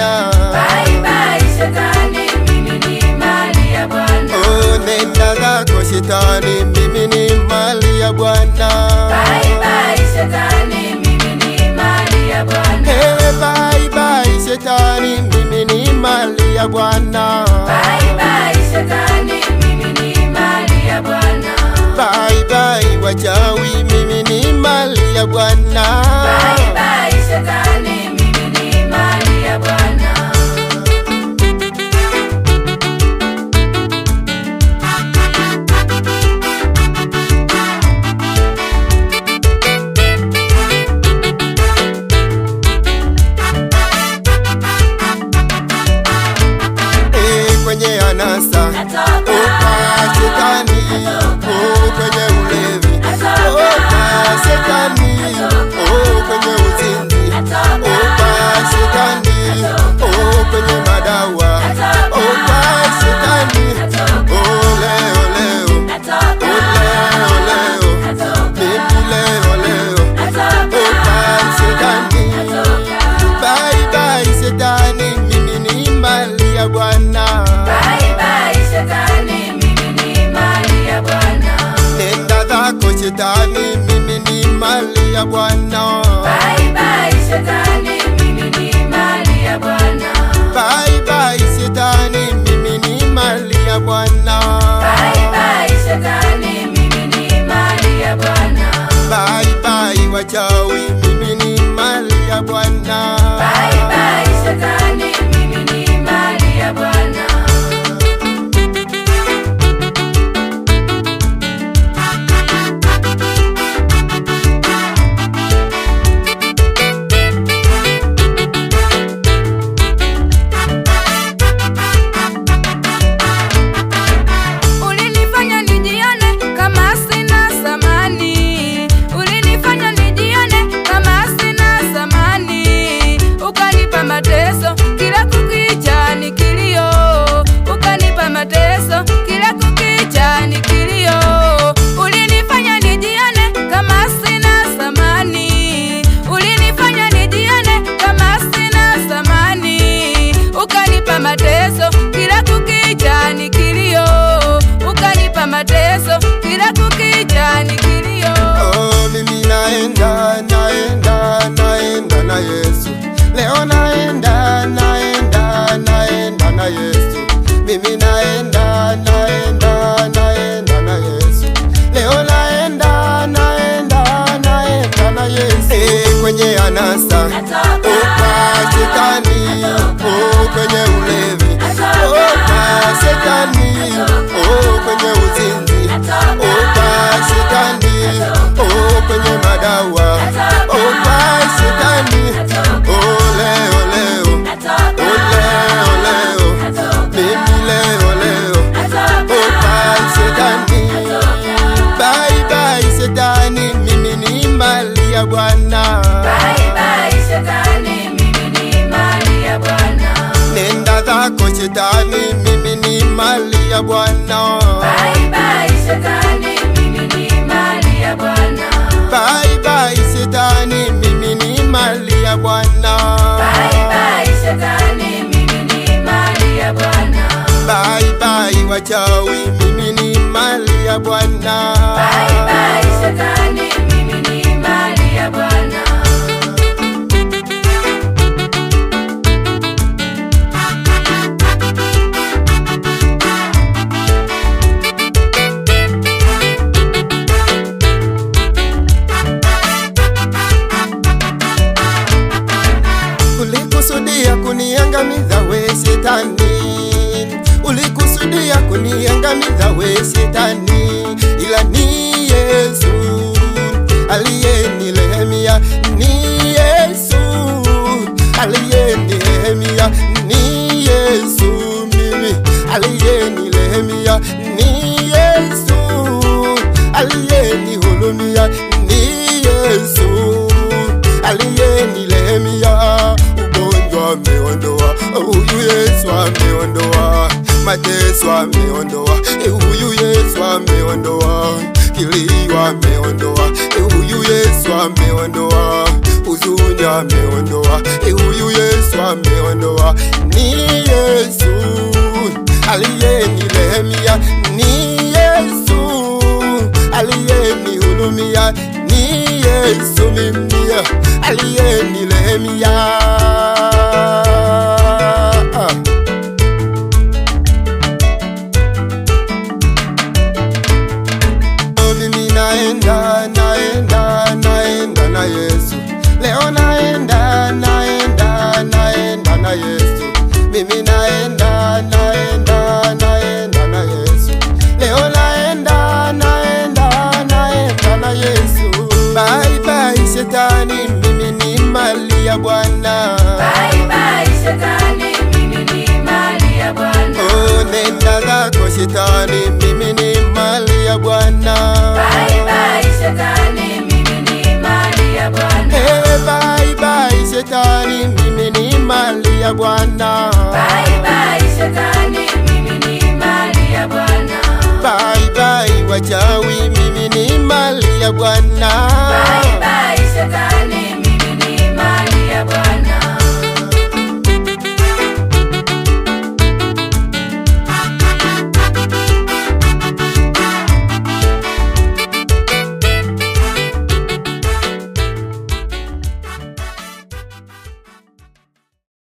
Bwana. Bye bye shetani, mimi ni mali ya Bwana. Oh, nenda zako shetani, mimi ni mali ya Bwana. Bye bye shetani, mimi ni mali ya Bwana. Hey, bye bye shetani, mimi ni mali ya Bwana. Bye bye shetani, mimi ni mali ya Bwana. Bye bye wachawi, mimi ni mali ya Bwana. Bye bye shetani, mimi ni mali ya Bwana. Kwenye anasa oka shetani, kwenye ulevi oka shetani, kwenye uzinzi oka shetani, kwenye madawa oka shetani. Leo leo, leo leo, mimi leo leo oka shetani. Bye bye shetani, mimi ni mali ya Bwana. Bye bye shetani, mimi ni mali ya Bwana. Nenda zako shetani, mimi ni mali ya Bwana. Bye bye shetani, mimi ni mali ya Bwana. Bye bye shetani, mimi ni mali ya Bwana. Bye bye shetani, mimi ni mali ya Bwana. Bye bye wachawi, mimi ni mali ya Bwana. Bye bye shetani, mimi ni mali ya Bwana. Ulinifanya nijione kama sina thamani, ulinifanya nijione kama sina thamani, ukanipa mateso kila kukicha ni kilio, ukanipa mateso kila kukicha ni kilio. Ulinifanya nijione kama sina thamani, ulinifanya nijione kama sina thamani, ukanipa mateso kila kukicha ni kilio, ukanipa mateso kila kukicha ni kilio. Oh, mimi naenda na Yesu. Leo naenda na Yesu. Mimi naenda na Yesu. Leo naenda na Yesu. Kwenye anasa oka shetani, kwenye ulevi oka shetani, kwenye uzinzi oka shetani, kwenye madawa oka shetani. Leo leo, leo leo, mimi leo leo oka shetani. Bye bye shetani, mimi ni mali ya Bwana. Bye bye shetani, mimi ni mali ya Bwana. Nenda zako shetani, mimi ni mali ya Bwana. Bye bye shetani, mimi ni mali ya Bwana. Bye bye shetani, mimi ni mali ya Bwana. Bye bye shetani, mimi ni mali ya Bwana. Bye bye wachawi, mimi ni mali ya Bwana. Bye bye shetani, mimi ni mali ya Bwana. Ulikusudia kuniangamiza we shetani, ulikusudia kuniangamiza we shetani, ila ni Yesu aliyenirehemia, ni Yesu aliyenirehemia, ni Yesu mimi aliyenirehemia, ni Yesu aliyenihurumia, ni Yesu aliyenirehemia. Ugonjwa ameondoa, huyu Yesu ameondoa. Mateso ameondoa, huyu Yesu ameondoa. Kilio ameondoa, huyu Yesu ameondoa. huzuni ameondoa, huyu Yesu ameondoa. Ni Yesu aliyenirehemia, ni Yesu aliyenihurumia, ni Yesu mimi aliyenirehemia. Mimi naenda na Yesu, leo naenda na Yesu, mimi naenda na Yesu, leo naenda na Yesu. Bye bye shetani, mimi ni mali ya Bwana. Bye bye shetani, mimi ni mali ya Bwana. Oh, nenda zako shetani, mimi ni mali ya Bwana. Bye bye shetani, mimi ni mali ya Bwana. Hey, bye bye shetani, mimi ni mali ya Bwana. Bye bye shetani, mimi ni mali ya Bwana. Bye bye wachawi, mimi ni mali ya Bwana. Bye bye